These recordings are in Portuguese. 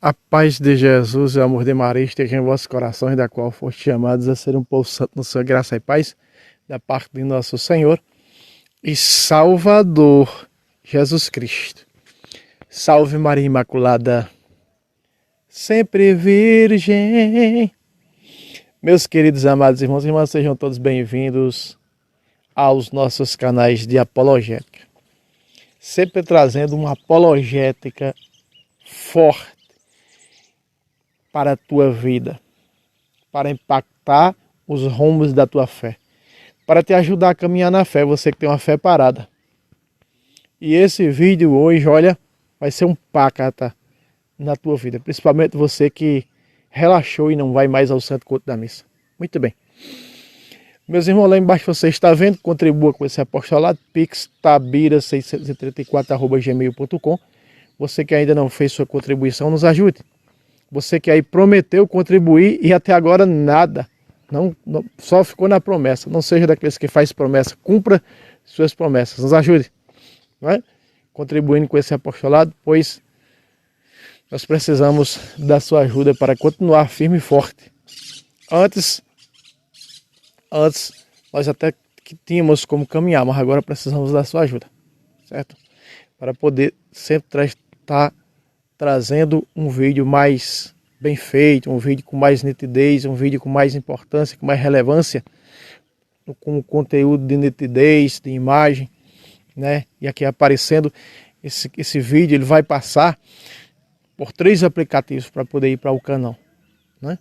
A paz de Jesus e o amor de Maria estejam em vossos corações, da qual foste chamados a ser um povo santo na sua graça e paz, da parte de nosso Senhor e Salvador Jesus Cristo. Salve Maria Imaculada, sempre Virgem. Meus queridos amados irmãos e irmãs, sejam todos bem-vindos aos nossos canais de apologética. Sempre trazendo uma apologética forte para a tua vida, para impactar os rumos da tua fé, para te ajudar a caminhar na fé, você que tem uma fé parada. E esse vídeo hoje, olha, vai ser um pacata na tua vida, principalmente você que relaxou e não vai mais ao santo culto da missa. Muito bem. Meus irmãos, lá embaixo você está vendo, contribua com esse apostolado, pixtabira634@gmail.com. Você que ainda não fez sua contribuição, nos ajude. Você que aí prometeu contribuir e até agora nada, não, só ficou na promessa. Não seja daqueles que faz promessa, cumpra suas promessas, nos ajude, não é? Contribuindo com esse apostolado, pois nós precisamos da sua ajuda para continuar firme e forte. Antes nós até que tínhamos como caminhar, mas agora precisamos da sua ajuda, certo? Para poder sempre estar trazendo um vídeo mais bem feito, um vídeo com mais nitidez, um vídeo com mais importância, com mais relevância, com conteúdo de nitidez, de imagem, né? E aqui aparecendo esse vídeo, ele vai passar por 3 aplicativos para poder ir para o canal, né?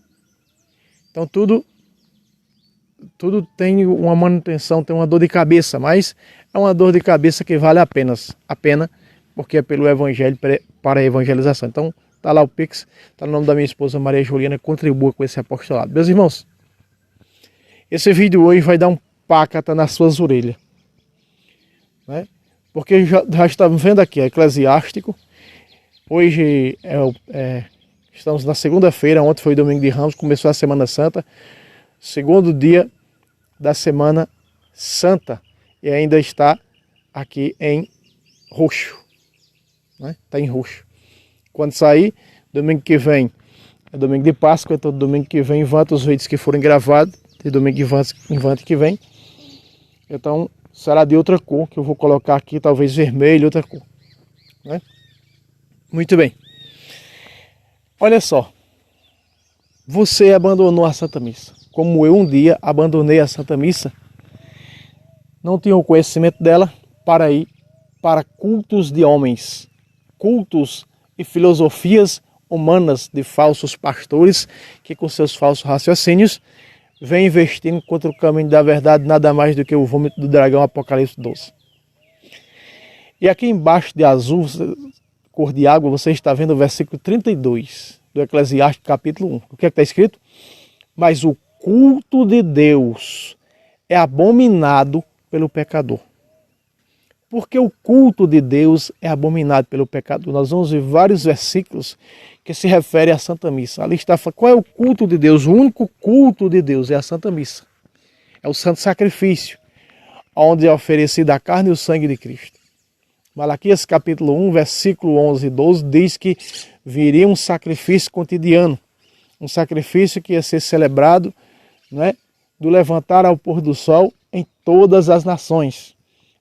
Então tudo tem uma manutenção, tem uma dor de cabeça, mas é uma dor de cabeça que vale a pena, porque é pelo Evangelho para a evangelização. Então, está lá o Pix, está no nome da minha esposa Maria Juliana, contribua com esse apostolado. Meus irmãos, esse vídeo hoje vai dar um pacata nas suas orelhas, né? Porque já estamos vendo aqui, é Eclesiástico. Hoje estamos na segunda-feira, ontem foi domingo de Ramos, começou a Semana Santa, segundo dia da Semana Santa, e ainda está aqui em roxo, né? Está em roxo. Quando sair, domingo que vem é domingo de Páscoa, então domingo que vem vanta os vídeos que forem gravados, de domingo em vanta que vem, então será de outra cor, que eu vou colocar aqui, talvez vermelho, outra cor, né? Muito bem. Olha só, você abandonou a Santa Missa, como eu um dia abandonei a Santa Missa, não tinha o conhecimento dela para ir para cultos de homens, cultos e filosofias humanas de falsos pastores que com seus falsos raciocínios vêm investindo contra o caminho da verdade, nada mais do que o vômito do dragão, Apocalipse 12. E aqui embaixo de azul, cor de água, você está vendo o versículo 32 do Eclesiástico capítulo 1. O que é que está escrito? Mas o culto de Deus é abominado pelo pecador. Porque o culto de Deus é abominado pelo pecador. Nós vamos ver vários versículos que se referem à Santa Missa. Ali está falando, qual é o culto de Deus? O único culto de Deus é a Santa Missa. É o santo sacrifício, onde é oferecida a carne e o sangue de Cristo. Malaquias capítulo 1, versículo 11 e 12 diz que viria um sacrifício cotidiano. Um sacrifício que ia ser celebrado, né, do levantar ao pôr do sol em todas as nações.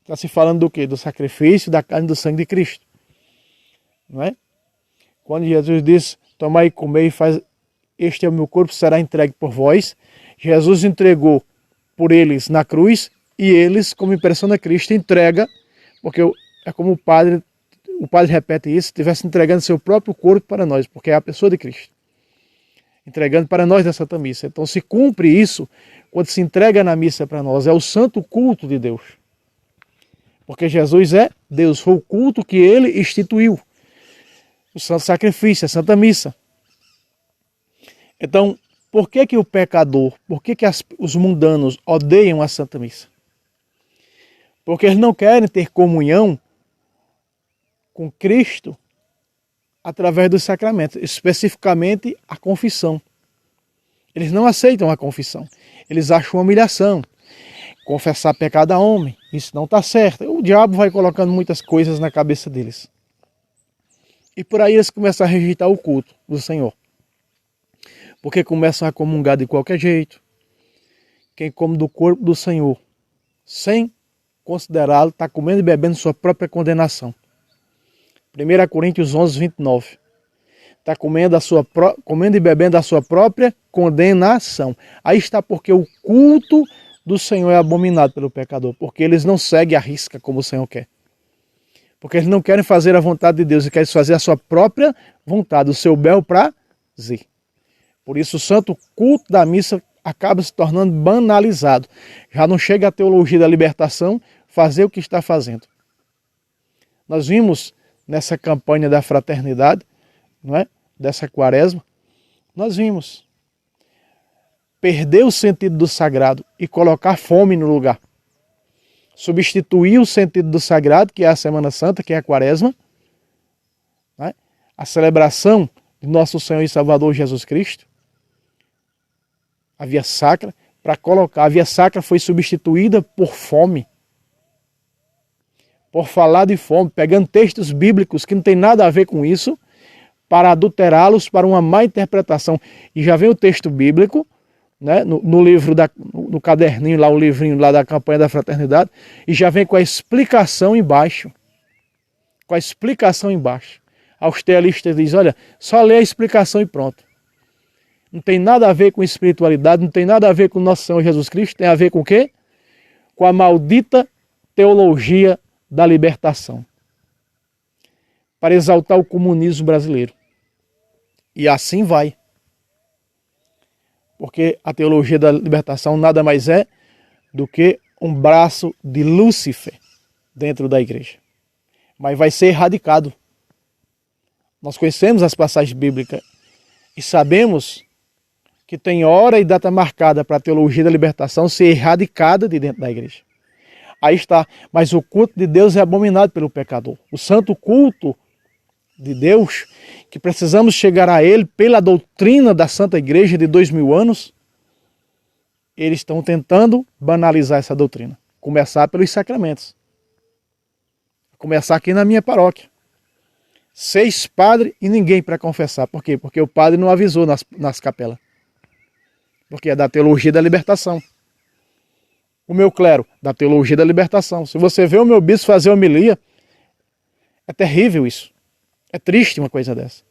Está se falando do quê? Do sacrifício da carne e do sangue de Cristo. Não é? Quando Jesus diz, tomai e comei, este é o meu corpo, será entregue por vós. Jesus entregou por eles na cruz e eles, como impressão a Cristo, entrega, porque é como o Padre repete isso, estivesse entregando seu próprio corpo para nós, porque é a pessoa de Cristo. Entregando para nós da Santa Missa. Então se cumpre isso quando se entrega na missa para nós, é o santo culto de Deus. Porque Jesus é Deus, foi o culto que ele instituiu. O santo sacrifício, a Santa Missa. Então, por que o pecador, por que os mundanos odeiam a Santa Missa? Porque eles não querem ter comunhão com Cristo através dos sacramentos, especificamente a confissão. Eles não aceitam a confissão. Eles acham uma humilhação. Confessar pecado a homem, isso não está certo. O diabo vai colocando muitas coisas na cabeça deles. E por aí eles começam a rejeitar o culto do Senhor. Porque começam a comungar de qualquer jeito. Quem come do corpo do Senhor, sem considerá-lo, está comendo e bebendo sua própria condenação. 1 Coríntios 11, 29. Está comendo e bebendo a sua própria condenação. Aí está porque o culto do Senhor é abominado pelo pecador. Porque eles não seguem a risca como o Senhor quer. Porque eles não querem fazer a vontade de Deus. Eles querem fazer a sua própria vontade, o seu bel prazer. Por isso o santo culto da missa acaba se tornando banalizado. Já não chega a teologia da libertação fazer o que está fazendo. Nós vimos nessa campanha da fraternidade, não é? Dessa quaresma, nós vimos perder o sentido do sagrado e colocar fome no lugar. Substituir o sentido do sagrado, que é a Semana Santa, que é a quaresma, não é? A celebração de nosso Senhor e Salvador Jesus Cristo, a via sacra, para colocar. A via sacra foi substituída por fome. Por falar de fome, pegando textos bíblicos que não tem nada a ver com isso, para adulterá-los para uma má interpretação. E já vem o texto bíblico, né, no livro, no caderninho, lá o livrinho lá da campanha da fraternidade, e já vem com a explicação embaixo. Com a explicação embaixo. Aos tealistas diz, olha, só lê a explicação e pronto. Não tem nada a ver com espiritualidade, não tem nada a ver com nosso Senhor Jesus Cristo, tem a ver com o quê? Com a maldita teologia da libertação. Para exaltar o comunismo brasileiro. E assim vai. Porque a teologia da libertação nada mais é do que um braço de Lúcifer dentro da igreja. Mas vai ser erradicado. Nós conhecemos as passagens bíblicas e sabemos que tem hora e data marcada para a teologia da libertação ser erradicada de dentro da igreja. Aí está. Mas o culto de Deus é abominado pelo pecador. O santo culto de Deus, que precisamos chegar a ele pela doutrina da Santa Igreja de 2000 anos, eles estão tentando banalizar essa doutrina. Começar pelos sacramentos. Começar aqui na minha paróquia. 6 padres e ninguém para confessar. Por quê? Porque o padre não avisou nas capelas. Porque é da teologia da libertação. O meu clero, da teologia da libertação. Se você vê o meu bispo fazer homilia, é terrível isso. É triste uma coisa dessa.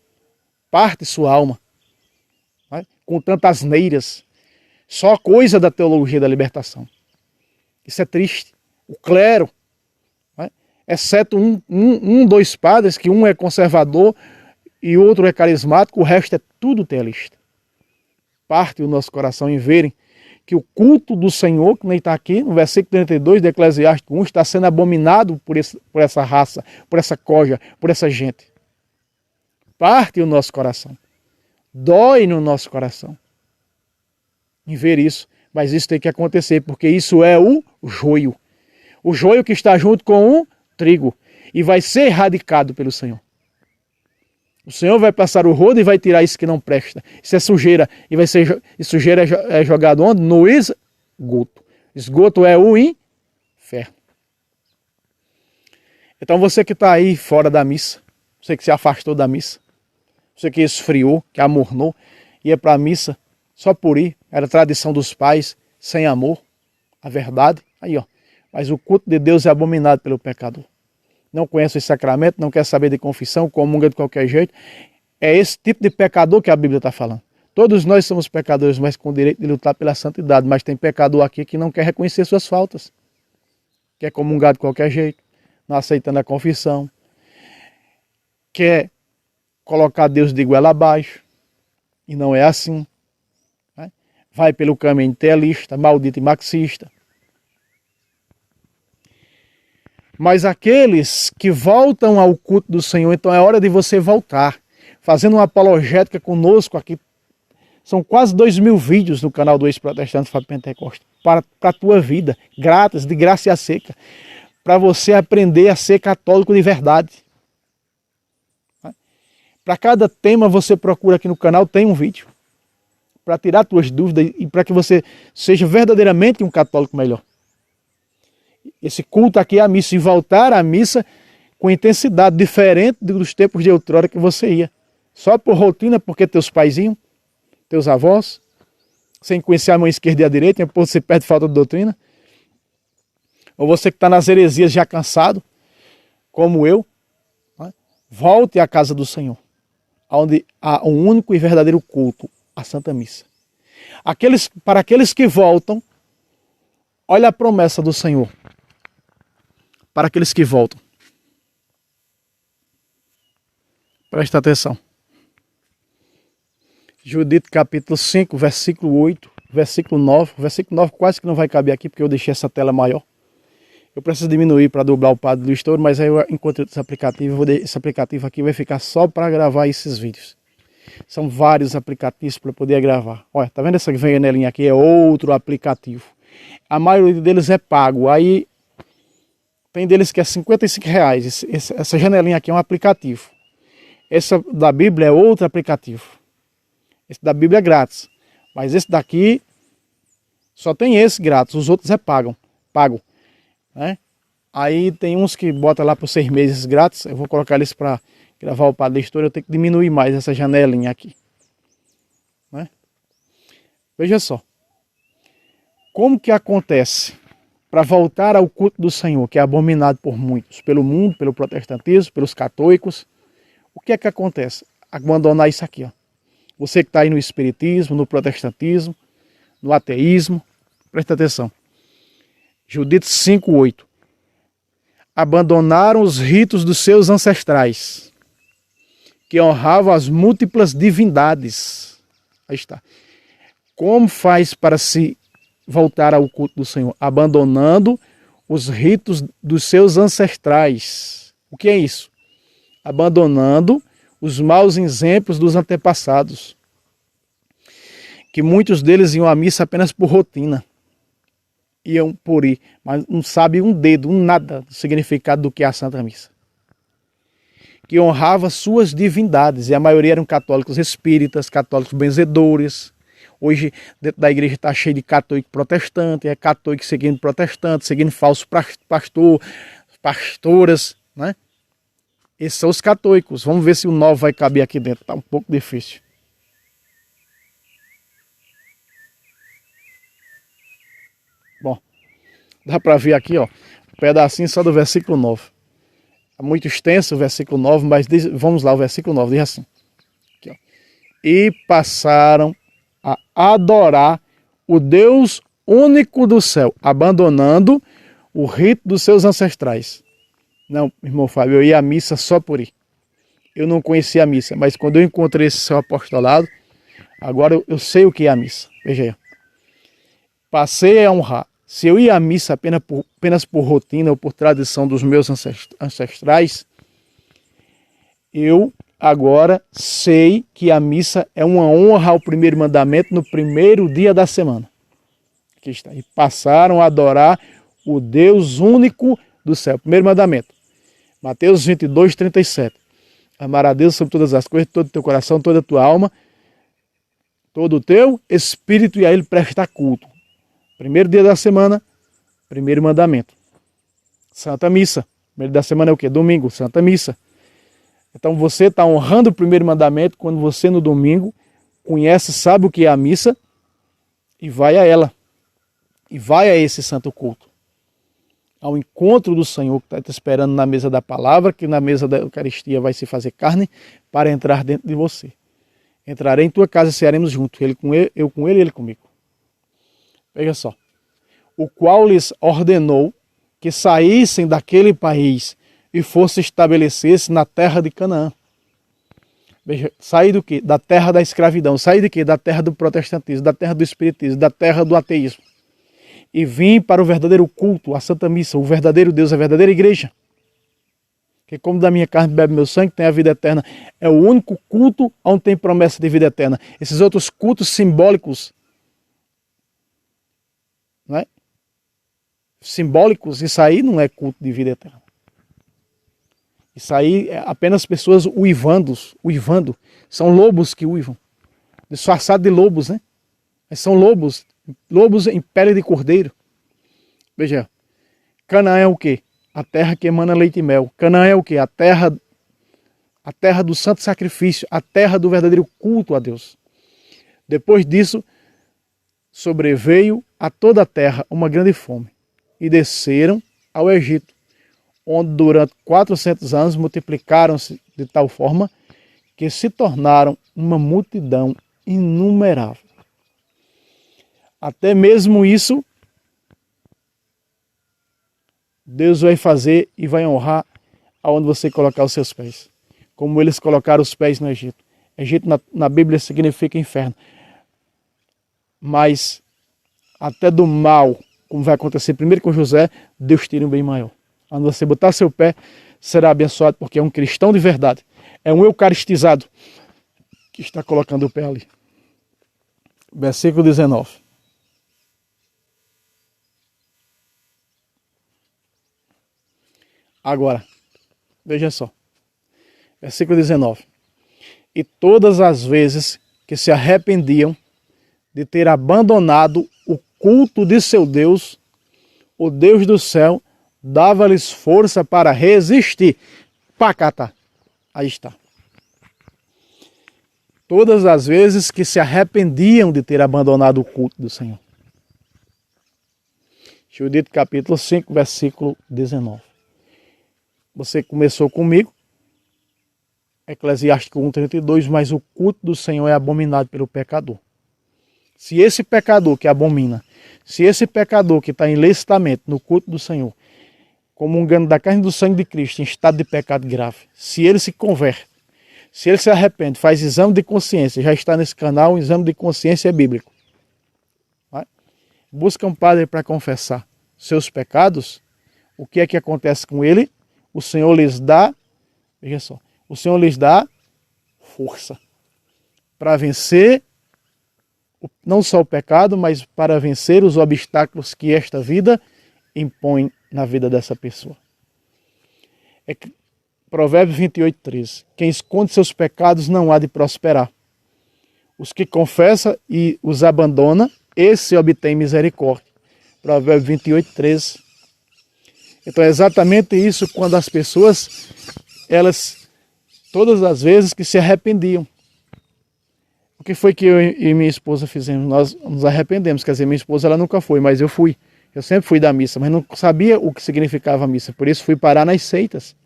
Parte sua alma. Né? Com tantas asneiras. Só coisa da teologia da libertação. Isso é triste. O clero, né? Exceto 2 padres, que um é conservador e o outro é carismático, o resto é tudo tealista. Parte o nosso coração em verem que o culto do Senhor, que nem está aqui, no versículo 32 de Eclesiástico 1, está sendo abominado por essa raça, por essa coja, por essa gente. Parte o nosso coração. Dói no nosso coração em ver isso. Mas isso tem que acontecer, porque isso é o joio. O joio que está junto com o trigo. E vai ser erradicado pelo Senhor. O Senhor vai passar o rodo e vai tirar isso que não presta. Isso é sujeira. E sujeira é jogado onde? No esgoto. Esgoto é o inferno. Então você que está aí fora da missa, você que se afastou da missa, você que esfriou, que amornou, ia para a missa só por ir, era tradição dos pais, sem amor, a verdade, aí ó. Mas o culto de Deus é abominado pelo pecador. Não conhece os sacramentos, não quer saber de confissão, comunga de qualquer jeito. É esse tipo de pecador que a Bíblia está falando. Todos nós somos pecadores, mas com o direito de lutar pela santidade. Mas tem pecador aqui que não quer reconhecer suas faltas. Quer comungar de qualquer jeito, não aceitando a confissão. Quer colocar Deus de goela abaixo. E não é assim. Né? Vai pelo caminho tealista, maldito e marxista. Mas aqueles que voltam ao culto do Senhor, então é hora de você voltar. Fazendo uma apologética conosco aqui. São quase 2.000 vídeos no canal do Ex-Protestante Fábio Pentecoste. Para a tua vida, grátis, de graça e a seca. Para você aprender a ser católico de verdade. Para cada tema você procura aqui no canal, tem um vídeo. Para tirar tuas dúvidas e para que você seja verdadeiramente um católico melhor. Esse culto aqui é a missa. E voltar à missa com intensidade diferente dos tempos de outrora que você ia. Só por rotina, porque teus pais iam, teus avós, sem conhecer a mão esquerda e a direita, por você perde falta de doutrina. Ou você que está nas heresias já cansado, como eu, né? Volte à casa do Senhor, onde há um único e verdadeiro culto, a Santa Missa. Para aqueles que voltam, olha a promessa do Senhor. Para aqueles que voltam. Presta atenção. Judite capítulo 5, versículo 8, versículo 9. Versículo 9 quase que não vai caber aqui, porque eu deixei essa tela maior. Eu preciso diminuir para dobrar o padre do estouro, mas aí eu encontrei esse aplicativo. Esse aplicativo aqui vai ficar só para gravar esses vídeos. São vários aplicativos para poder gravar. Olha, tá vendo essa janelinha aqui? É outro aplicativo. A maioria deles é pago. Aí tem deles que é R$55. Essa janelinha aqui é um aplicativo. Essa da Bíblia é outro aplicativo. Esse da Bíblia é grátis. Mas esse daqui só tem esse grátis. Os outros é pago. Né? Aí tem uns que bota lá por 6 meses grátis. Eu vou colocar eles para gravar o padre da história. Eu tenho que diminuir mais essa janelinha aqui. Né? Veja só. Como que acontece para voltar ao culto do Senhor, que é abominado por muitos, pelo mundo, pelo protestantismo, pelos católicos? O que é que acontece? Abandonar isso aqui, ó. Você que está aí no espiritismo, no protestantismo, no ateísmo, presta atenção. Judite 5:8. Abandonaram os ritos dos seus ancestrais, que honravam as múltiplas divindades. Aí está. Como faz para se voltar ao culto do Senhor? Abandonando os ritos dos seus ancestrais. O que é isso? Abandonando os maus exemplos dos antepassados, que muitos deles iam à missa apenas por rotina. Iam por ir, mas não sabe um dedo, um nada do significado do que é a Santa Missa. Que honrava suas divindades, e a maioria eram católicos espíritas, católicos benzedores. Hoje, dentro da igreja está cheio de católico protestante, é católico seguindo protestante, seguindo falsos pastoras, né? Esses são os católicos. Vamos ver se o 9 vai caber aqui dentro, está um pouco difícil. Bom, dá para ver aqui, ó, um pedacinho só do versículo 9. É muito extenso o versículo 9, mas vamos lá, o versículo 9 diz assim. Aqui, ó. E passaram a adorar o Deus único do céu, abandonando o rito dos seus ancestrais. Não, irmão Fábio, eu ia à missa só por ir. Eu não conhecia a missa, mas quando eu encontrei esse seu apostolado, agora eu sei o que é a missa. Veja aí. Passei a honrar. Se eu ia à missa apenas por rotina ou por tradição dos meus ancestrais, eu agora sei que a missa é uma honra ao primeiro mandamento no primeiro dia da semana. Aqui está. E passaram a adorar o Deus único do céu. Primeiro mandamento. Mateus 22, 37. Amar a Deus sobre todas as coisas, todo o teu coração, toda a tua alma, todo o teu espírito, e a Ele prestar culto. Primeiro dia da semana, primeiro mandamento. Santa Missa. Primeiro da semana é o quê? Domingo, Santa Missa. Então você está honrando o primeiro mandamento quando você no domingo conhece, sabe o que é a missa e vai a ela. E vai a esse santo culto. Ao encontro do Senhor que está te esperando na mesa da palavra, que na mesa da Eucaristia vai se fazer carne para entrar dentro de você. Entrarei em tua casa e cearemos juntos, ele com ele, eu com ele e ele comigo. Veja só. O qual lhes ordenou que saíssem daquele país e fosse estabelecer-se na terra de Canaã. Veja, sair do quê? Da terra da escravidão. Sair de quê? Da terra do protestantismo, da terra do espiritismo, da terra do ateísmo. E vim para o verdadeiro culto, a Santa Missa, o verdadeiro Deus, a verdadeira igreja. Que como da minha carne bebe meu sangue, tem a vida eterna. É o único culto onde tem promessa de vida eterna. Esses outros cultos simbólicos, não é? Simbólicos, isso aí não é culto de vida eterna. Isso aí é apenas pessoas uivando. São lobos que uivam. Disfarçados de lobos, né? Mas são lobos em pele de cordeiro. Veja, Canaã é o quê? a terra que emana leite e mel. Canaã é o quê? A terra do santo sacrifício, a terra do verdadeiro culto a Deus. Depois disso, sobreveio a toda a terra uma grande fome, e desceram ao Egito, onde durante 400 anos multiplicaram-se de tal forma que se tornaram uma multidão inumerável. Até mesmo isso, Deus vai fazer e vai honrar aonde você colocar os seus pés. Como eles colocaram os pés no Egito. Egito na Bíblia significa inferno. Mas até do mal, como vai acontecer primeiro com José, Deus tira um bem maior. Quando você botar seu pé, será abençoado, porque é um cristão de verdade. É um eucaristizado que está colocando o pé ali. Versículo 19. Agora, veja só. Versículo 19. E todas as vezes que se arrependiam de ter abandonado o culto de seu Deus, o Deus do céu dava-lhes força para resistir. Pacata. Aí está. Todas as vezes que se arrependiam de ter abandonado o culto do Senhor. Judite capítulo 5, versículo 19. Você começou comigo, Eclesiástico 1:32, mas o culto do Senhor é abominado pelo pecador. Se esse pecador que abomina, se esse pecador que está ilicitamente no culto do Senhor, comungando da carne e do sangue de Cristo em estado de pecado grave, se ele se converte, se ele se arrepende, faz exame de consciência, já está nesse canal, o exame de consciência é bíblico. Vai? Busca um padre para confessar seus pecados, o que é que acontece com ele? O Senhor lhes dá, veja só, o Senhor lhes dá força para vencer não só o pecado, mas para vencer os obstáculos que esta vida impõe na vida dessa pessoa. É que, Provérbios 28:13. Quem esconde seus pecados não há de prosperar. Os que confessa e os abandona, esse obtém misericórdia. Provérbios 28:13. Então é exatamente isso quando as pessoas, elas, todas as vezes que se arrependiam. O que foi que eu e minha esposa fizemos? Nós nos arrependemos, quer dizer, minha esposa ela nunca foi, mas eu fui. Eu sempre fui da missa, mas não sabia o que significava a missa, por isso fui parar nas seitas.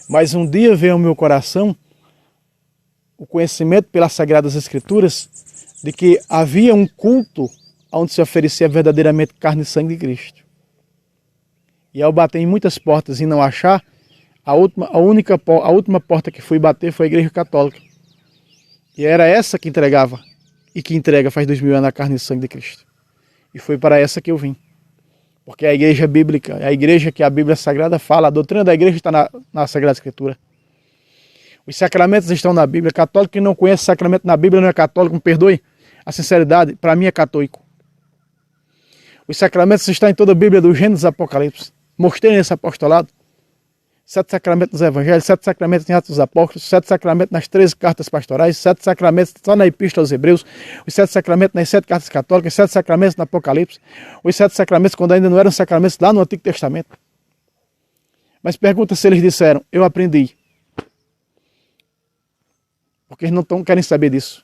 Mas um dia veio ao meu coração o conhecimento pelas Sagradas Escrituras de que havia um culto onde se oferecia verdadeiramente carne e sangue de Cristo. E ao bater em muitas portas e não achar, a última porta que fui bater foi a Igreja Católica. E era essa que entregava e que entrega faz 2000 anos a carne e sangue de Cristo. E foi para essa que eu vim. Porque a igreja bíblica, é a igreja que a Bíblia Sagrada fala, a doutrina da igreja está na Sagrada Escritura. Os sacramentos estão na Bíblia. Católico que não conhece sacramento na Bíblia não é católico, me perdoe a sinceridade, para mim é católico. Os sacramentos estão em toda a Bíblia, do Gênesis ao Apocalipse. Mostrei nesse apostolado. 7 sacramentos nos Evangelhos, 7 sacramentos em Atos dos Apóstolos, 7 sacramentos nas 13 cartas pastorais, 7 sacramentos só na Epístola aos Hebreus, os 7 sacramentos nas 7 cartas católicas, 7 sacramentos no Apocalipse, os 7 sacramentos quando ainda não eram sacramentos lá no Antigo Testamento. Mas pergunta se eles disseram, eu aprendi. Porque eles não querem saber disso.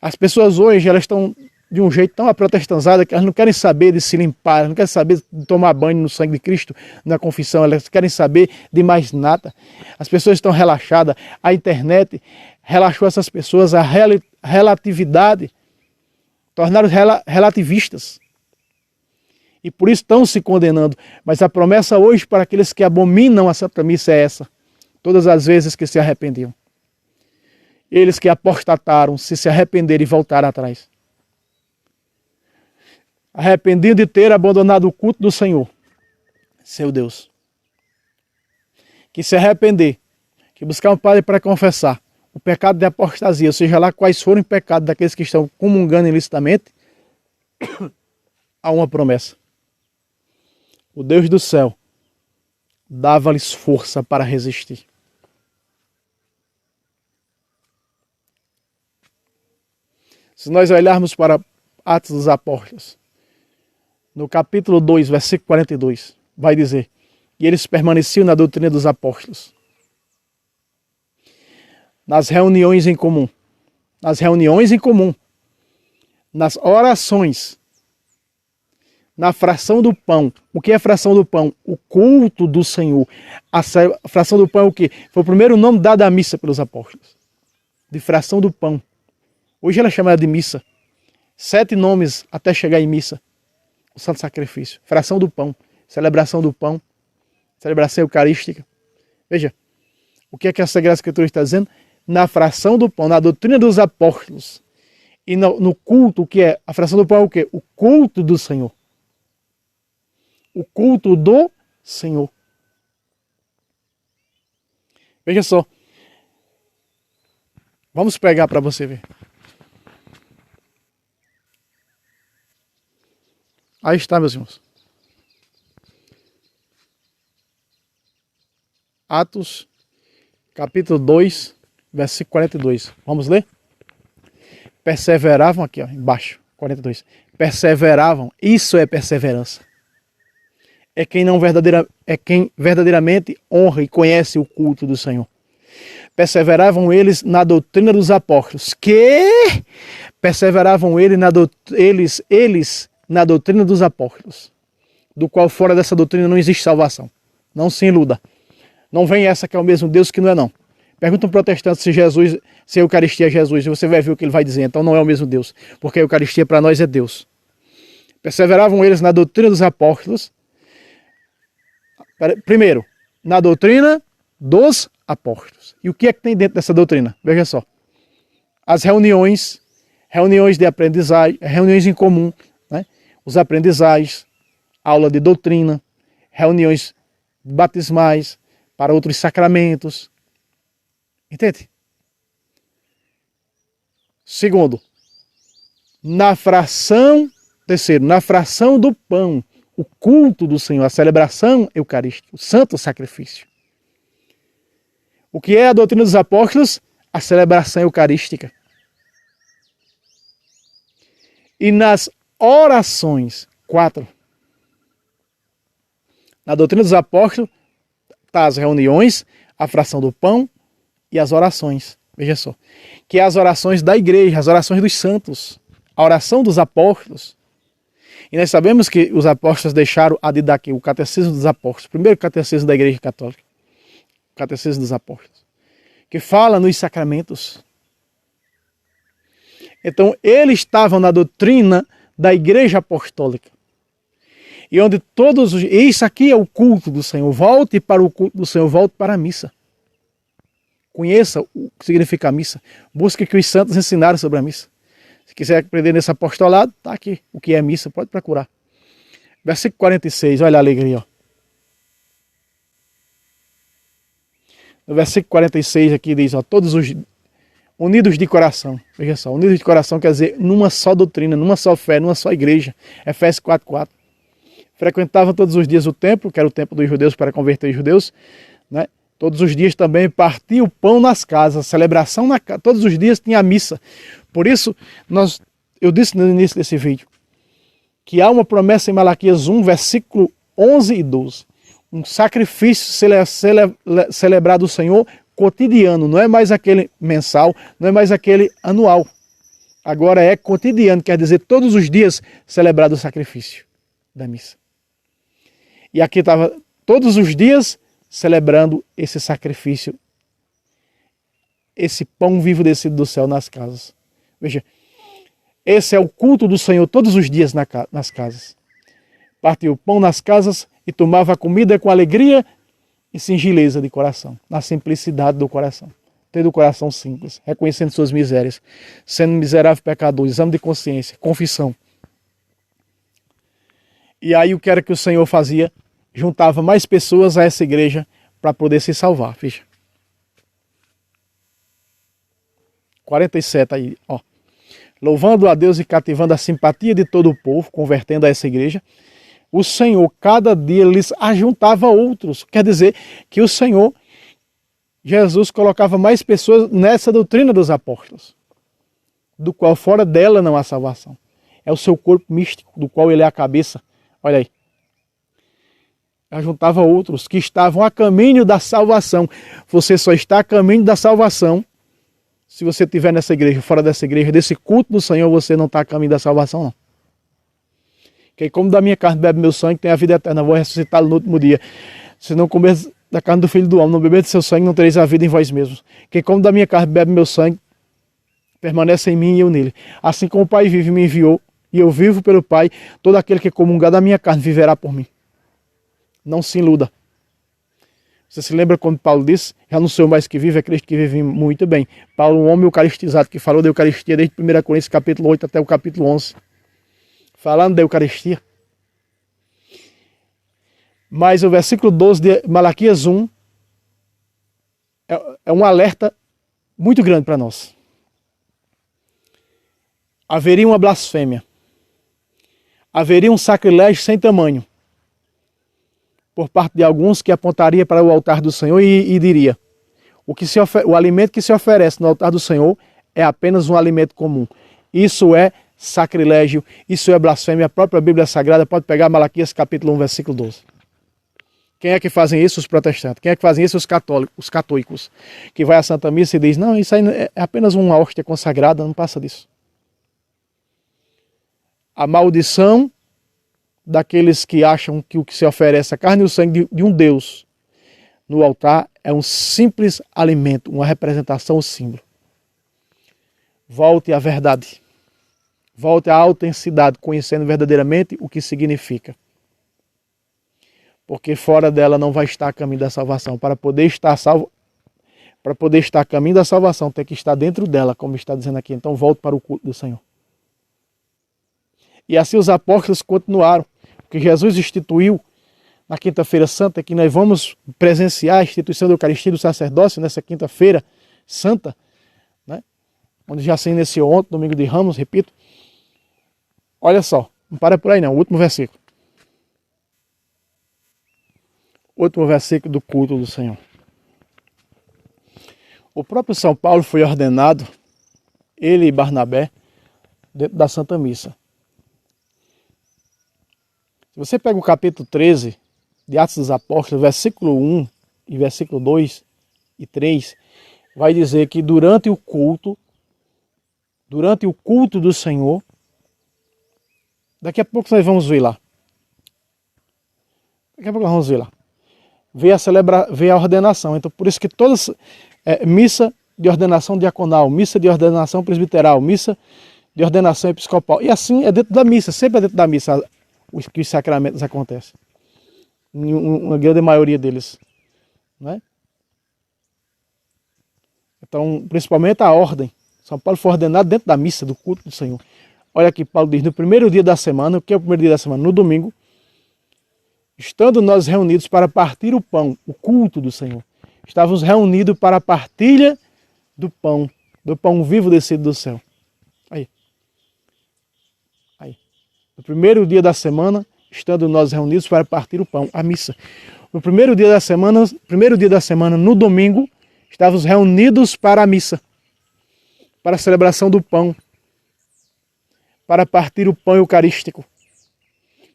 As pessoas hoje, elas estão de um jeito tão aprotestanzada que elas não querem saber de se limpar, elas não querem saber de tomar banho no sangue de Cristo, na confissão, elas querem saber de mais nada. As pessoas estão relaxadas, a internet relaxou essas pessoas, a relatividade, tornaram relativistas. E por isso estão se condenando. Mas a promessa hoje para aqueles que abominam a Santa Missa é essa, todas as vezes que se arrependiam. Eles que apostataram, se arrependerem e voltaram atrás. Arrependido de ter abandonado o culto do Senhor, seu Deus. Que se arrepender, que buscar um padre para confessar o pecado de apostasia, ou seja lá quais forem os pecados daqueles que estão comungando ilicitamente, há uma promessa. O Deus do céu dava-lhes força para resistir. Se nós olharmos para Atos dos Apóstolos, no capítulo 2, versículo 42, vai dizer: e eles permaneciam na doutrina dos apóstolos, nas reuniões em comum, nas orações, na fração do pão. O que é fração do pão? O culto do Senhor. A fração do pão é o quê? Foi o primeiro nome dado à missa pelos apóstolos. De fração do pão. Hoje ela é chamada de missa. 7 nomes até chegar em missa. O Santo Sacrifício. Fração do pão. Celebração do pão. Celebração eucarística. Veja, o que é que a Sagrada Escritura está dizendo? Na fração do pão, na doutrina dos apóstolos. E no culto, o que é? A fração do pão é o quê? O culto do Senhor. O culto do Senhor. Veja só. Vamos pegar para você ver. Aí está, meus irmãos. Atos, capítulo 2, versículo 42. Vamos ler? Perseveravam, aqui ó, embaixo, 42. Perseveravam, isso é perseverança. É quem verdadeiramente honra e conhece o culto do Senhor. Perseveravam eles na doutrina dos apóstolos. Perseveravam eles na doutrina dos apóstolos, do qual fora dessa doutrina não existe salvação. Não se iluda. Não vem essa que é o mesmo Deus que não é não. Pergunta um protestante se a Eucaristia é Jesus, e você vai ver o que ele vai dizer. Então não é o mesmo Deus, porque a Eucaristia para nós é Deus. Perseveravam eles na doutrina dos apóstolos. Primeiro, na doutrina dos apóstolos. E o que é que tem dentro dessa doutrina? Veja só. As reuniões de aprendizagem, reuniões em comum, né? Os aprendizagens, aula de doutrina, reuniões batismais, para outros sacramentos. Entende? Segundo, terceiro, na fração do pão, o culto do Senhor, a celebração eucarística, o santo sacrifício. O que é a doutrina dos apóstolos? A celebração eucarística. E nas orações, 4. Na doutrina dos apóstolos, tá as reuniões, a fração do pão e as orações. Veja só. Que é as orações da igreja, as orações dos santos. A oração dos apóstolos. E nós sabemos que os apóstolos deixaram a didaquê, o catecismo dos apóstolos. O primeiro catecismo da igreja católica. O catecismo dos apóstolos. Que fala nos sacramentos. Então, eles estavam na doutrina da igreja apostólica. E onde isso aqui é o culto do Senhor. Volte para o culto do Senhor, volte para a missa. Conheça o que significa a missa. Busque que os santos ensinaram sobre a missa. Se quiser aprender nesse apostolado, está aqui. O que é missa, pode procurar. Versículo 46, olha a alegria. Ó. No versículo 46 aqui diz, ó, todos os unidos de coração. Veja só, unidos de coração quer dizer numa só doutrina, numa só fé, numa só igreja. Efésios 4:4. Frequentavam todos os dias o templo, que era o templo dos judeus para converter os judeus, né? Todos os dias também partia o pão nas casas, celebração na casa, todos os dias tinha a missa. Por isso, eu disse no início desse vídeo, que há uma promessa em Malaquias 1, versículo 11 e 12. Um sacrifício celebrado ao Senhor cotidiano, não é mais aquele mensal, não é mais aquele anual. Agora é cotidiano, quer dizer, todos os dias celebrado o sacrifício da missa. E aqui estava todos os dias celebrando esse sacrifício, esse pão vivo descido do céu nas casas. Veja, esse é o culto do Senhor todos os dias nas casas. Partia o pão nas casas e tomava a comida com alegria e singeleza de coração, na simplicidade do coração. Tendo o coração simples, reconhecendo suas misérias, sendo miserável pecador, exame de consciência, confissão. E aí o que era que o Senhor fazia? Juntava mais pessoas a essa igreja para poder se salvar. Veja. 47 aí, ó. Louvando a Deus e cativando a simpatia de todo o povo, convertendo a essa igreja, o Senhor, cada dia, lhes ajuntava outros. Quer dizer que o Senhor, Jesus, colocava mais pessoas nessa doutrina dos apóstolos, do qual fora dela não há salvação. É o seu corpo místico, do qual ele é a cabeça, Olha aí. Juntava outros que estavam a caminho da salvação. Você só está a caminho da salvação se você estiver nessa igreja, fora dessa igreja, desse culto do Senhor, você não está a caminho da salvação, não. Quem come da minha carne, bebe meu sangue, tem a vida eterna, eu vou ressuscitá-lo no último dia. Se não comer da carne do Filho do Homem, não beber de seu sangue, não tereis a vida em vós mesmos. Quem come da minha carne, bebe meu sangue, permanece em mim e eu nele. Assim como o Pai vive e me enviou, e eu vivo pelo Pai, todo aquele que comungar da minha carne viverá por mim. Não se iluda. Você se lembra quando Paulo disse, já não sou mais que vive, é Cristo que vive muito bem. Paulo, um homem eucaristizado, que falou da Eucaristia desde 1 Coríntios capítulo 8 até o capítulo 11. Falando da Eucaristia. Mas o versículo 12 de Malaquias 1 é um alerta muito grande para nós. Haveria uma blasfêmia. Haveria um sacrilégio sem tamanho por parte de alguns que apontaria para o altar do Senhor e diria: o alimento que se oferece no altar do Senhor é apenas um alimento comum. Isso é sacrilégio, isso é blasfêmia. A própria Bíblia Sagrada pode pegar Malaquias capítulo 1, versículo 12. Quem é que fazem isso? Os protestantes. Quem é que fazem isso? Os católicos, os católicos, que vai à Santa Missa e diz: não, isso aí é apenas uma hóstia consagrada, não passa disso. A maldição daqueles que acham que o que se oferece, a carne e o sangue de um Deus no altar, é um simples alimento, uma representação, um símbolo. Volte à verdade. Volte à autenticidade, conhecendo verdadeiramente o que significa. Porque fora dela não vai estar a caminho da salvação. Para poder estar salvo, para poder estar a caminho da salvação, tem que estar dentro dela, como está dizendo aqui. Então volte para o culto do Senhor. E assim os apóstolos continuaram. Que Jesus instituiu na quinta-feira santa, que nós vamos presenciar a instituição da Eucaristia do sacerdócio nessa quinta-feira santa, né? Onde já se iniciou ontem, domingo de Ramos, repito. Olha só, não para por aí não, o último versículo. Último versículo do culto do Senhor. O próprio São Paulo foi ordenado, ele e Barnabé, dentro da Santa Missa. Se você pega o capítulo 13 de Atos dos Apóstolos, versículo 1 e versículo 2 e 3, vai dizer que durante o culto do Senhor, daqui a pouco nós vamos ver lá. Daqui a pouco nós vamos ver lá. Ver a ordenação. Então, por isso que todas, missa de ordenação diaconal, missa de ordenação presbiteral, missa de ordenação episcopal. E assim é dentro da missa, sempre é dentro da missa que os sacramentos acontecem. Uma grande maioria deles. Né? Então, principalmente a ordem. São Paulo foi ordenado dentro da missa, do culto do Senhor. Olha aqui, Paulo diz, no primeiro dia da semana, o que é o primeiro dia da semana? No domingo, estando nós reunidos para partir o pão, o culto do Senhor. Estávamos reunidos para a partilha do pão vivo descido do céu. Aí. No primeiro dia da semana, estando nós reunidos para partir o pão, a missa. No primeiro dia da semana, no domingo, estávamos reunidos para a missa, para a celebração do pão, para partir o pão eucarístico,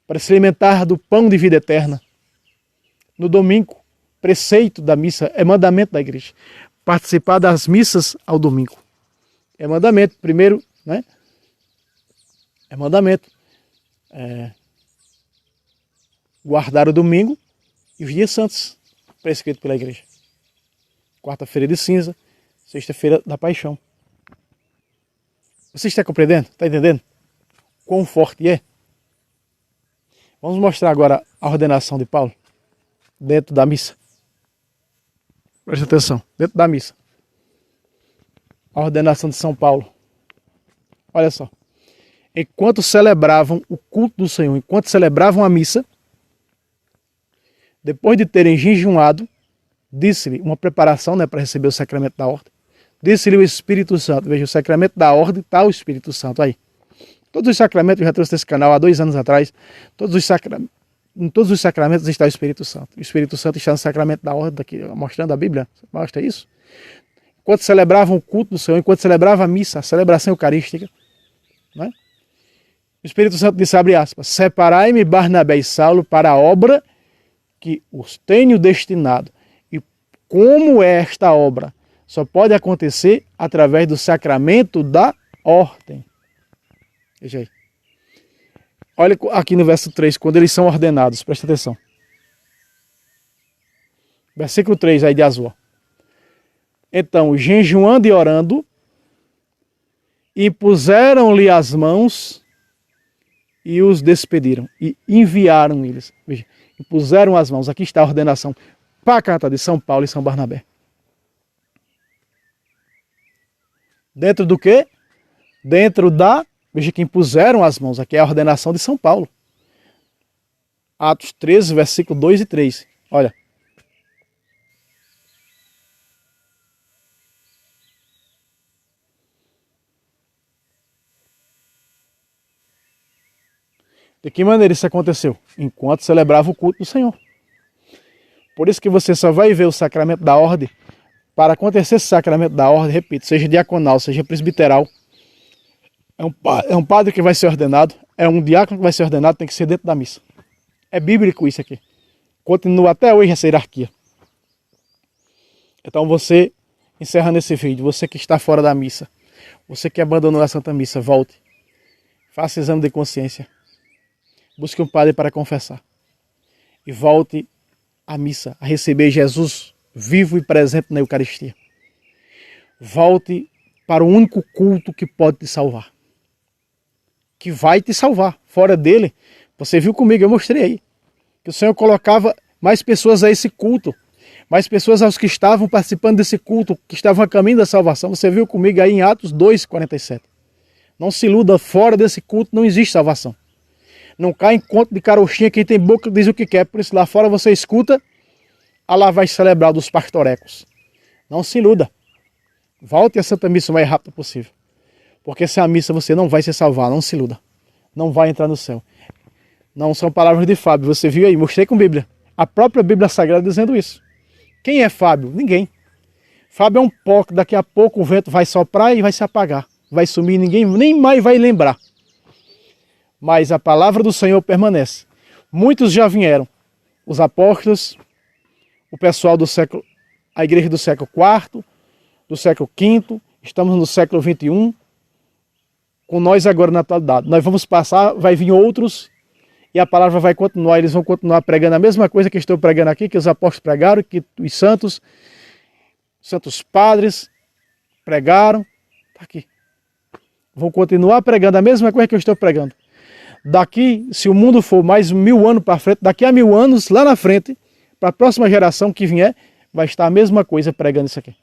para se alimentar do pão de vida eterna. No domingo, preceito da missa, é mandamento da igreja. Participar das missas ao domingo. É mandamento, primeiro, né? É mandamento. Guardar o domingo e os dias santos, prescrito pela igreja. Quarta-feira de cinza, sexta-feira da paixão. Você está compreendendo? Está entendendo? Quão forte é? Vamos mostrar agora a ordenação de Paulo dentro da missa. Preste atenção, dentro da missa. A ordenação de São Paulo. Olha só. Enquanto celebravam o culto do Senhor, enquanto celebravam a missa, depois de terem jejuado, disse-lhe uma preparação, né, para receber o sacramento da ordem, disse-lhe o Espírito Santo. Veja, o sacramento da ordem está o Espírito Santo aí. Todos os sacramentos, eu já trouxe nesse canal há 2 anos atrás, em todos os sacramentos está o Espírito Santo. O Espírito Santo está no sacramento da ordem, aqui, mostrando a Bíblia, mostra isso. Enquanto celebravam o culto do Senhor, enquanto celebravam a missa, a celebração eucarística, né? O Espírito Santo disse, abre aspas, separai-me Barnabé e Saulo para a obra que os tenho destinado. E como é esta obra? Só pode acontecer através do sacramento da ordem. Veja aí. Olha aqui no verso 3, quando eles são ordenados, presta atenção. Versículo 3 aí de Azul. Então, jejuando e orando, impuseram-lhe as mãos e os despediram. E enviaram eles. Veja, impuseram as mãos. Aqui está a ordenação pacata de São Paulo e São Barnabé. Dentro do quê? Dentro da... Veja que impuseram as mãos. Aqui é a ordenação de São Paulo. Atos 13, versículo 2 e 3. Olha. De que maneira isso aconteceu? Enquanto celebrava o culto do Senhor. Por isso que você só vai ver o sacramento da ordem. Para acontecer esse sacramento da ordem, repito, seja diaconal, seja presbiteral, é um padre que vai ser ordenado, é um diácono que vai ser ordenado, tem que ser dentro da missa. É bíblico isso aqui. Continua até hoje essa hierarquia. Então você, encerrando esse vídeo, você que está fora da missa, você que abandonou a Santa Missa, volte. Faça exame de consciência. Busque um padre para confessar. E volte à missa, a receber Jesus vivo e presente na Eucaristia. Volte para o único culto que pode te salvar. Que vai te salvar. Fora dele, você viu comigo, eu mostrei aí, que o Senhor colocava mais pessoas a esse culto. Mais pessoas aos que estavam participando desse culto, que estavam a caminho da salvação. Você viu comigo aí em Atos 2:47. Não se iluda, fora desse culto não existe salvação. Não cai em conto de carochinha, quem tem boca diz o que quer. Por isso lá fora você escuta a lavagem cerebral dos pastorecos. Não se iluda. Volte à Santa Missa o mais rápido possível. Porque sem a missa você não vai se salvar, não se iluda. Não vai entrar no céu. Não são palavras de Fábio, você viu aí, mostrei com Bíblia. A própria Bíblia Sagrada dizendo isso. Quem é Fábio? Ninguém. Fábio é um pó que daqui a pouco o vento vai soprar e vai se apagar. Vai sumir, ninguém nem mais vai lembrar. Mas a palavra do Senhor permanece. Muitos já vieram. Os apóstolos, o pessoal do século, a igreja do século IV, do século V, estamos no século XXI, com nós agora na atualidade. Nós vamos passar, vai vir outros, e a palavra vai continuar, eles vão continuar pregando a mesma coisa que estou pregando aqui, que os apóstolos pregaram, que os santos padres pregaram, está aqui. Vão continuar pregando a mesma coisa que eu estou pregando. Daqui, se o mundo for mais 1000 anos para frente, daqui a 1000 anos, lá na frente, para a próxima geração que vier, vai estar a mesma coisa pregando isso aqui.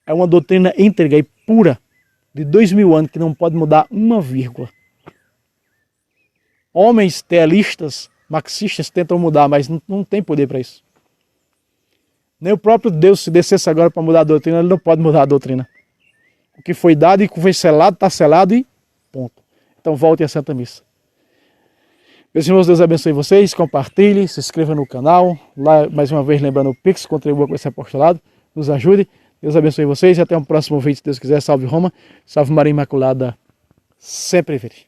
É uma doutrina íntegra e pura, de 2000 anos, que não pode mudar uma vírgula. Homens tealistas, marxistas tentam mudar, mas não tem poder para isso. Nem o próprio Deus, se descesse agora para mudar a doutrina, ele não pode mudar a doutrina. O que foi dado e foi selado, está selado e ponto. Então volte à Santa Missa. Meus irmãos, Deus abençoe vocês, compartilhe, se inscreva no canal. Lá, mais uma vez, lembrando o Pix, contribua com esse apostolado, nos ajude. Deus abençoe vocês e até um próximo vídeo, se Deus quiser. Salve Roma, salve Maria Imaculada, sempre vive.